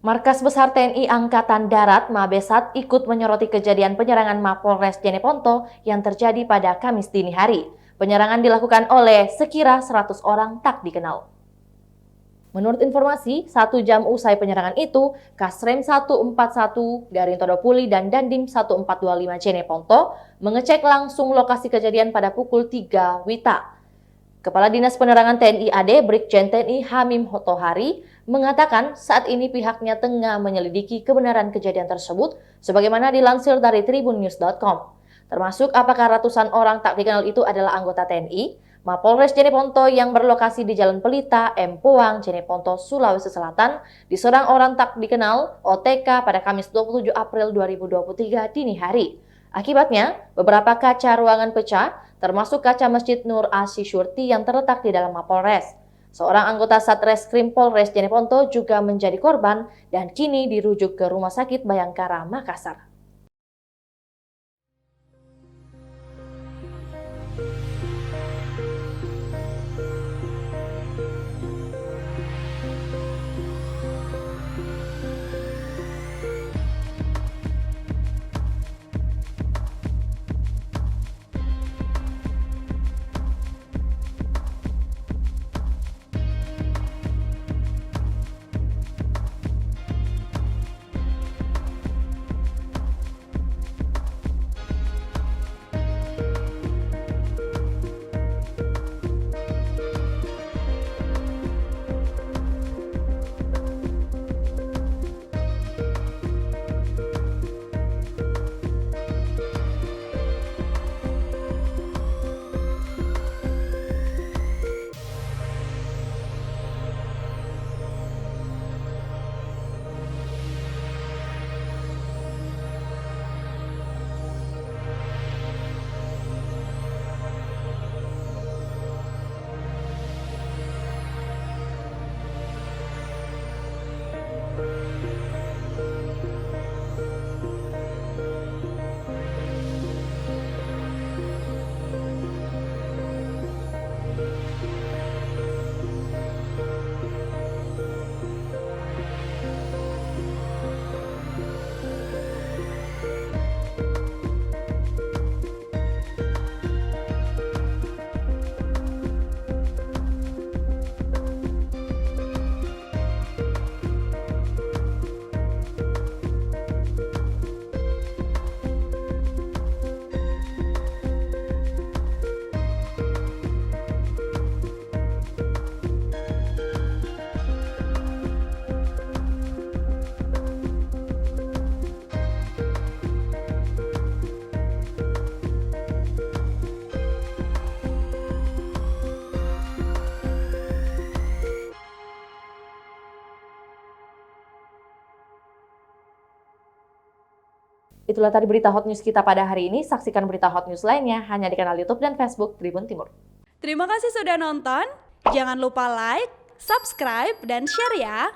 Markas Besar TNI Angkatan Darat Mabesat ikut menyoroti kejadian penyerangan Mapolres Jeneponto yang terjadi pada Kamis dini hari. Penyerangan dilakukan oleh sekira 100 orang tak dikenal. Menurut informasi, 1 jam usai penyerangan itu, Kasrem 141 Garin Todopuli dan Dandim 1425 Jeneponto mengecek langsung lokasi kejadian pada pukul 3 WITA. Kepala Dinas Penerangan TNI AD Brigjen TNI Hamim Hotohari mengatakan saat ini pihaknya tengah menyelidiki kebenaran kejadian tersebut sebagaimana dilansir dari tribunnews.com. Termasuk apakah ratusan orang tak dikenal itu adalah anggota TNI, Mapolres Jeneponto yang berlokasi di Jalan Pelita, Empuang, Jeneponto, Sulawesi Selatan, diserang orang tak dikenal OTK pada Kamis 27 April 2023 dini hari. Akibatnya, beberapa kaca ruangan pecah, termasuk kaca Masjid Nur Asyishurti yang terletak di dalam Mapolres. Seorang anggota Satreskrim Polres Jeneponto juga menjadi korban dan kini dirujuk ke Rumah Sakit Bayangkara, Makassar. Itulah tadi berita hot news kita pada hari ini. Saksikan berita hot news lainnya hanya di kanal YouTube dan Facebook Tribun Timur. Terima kasih sudah nonton. Jangan lupa like, subscribe, dan share ya.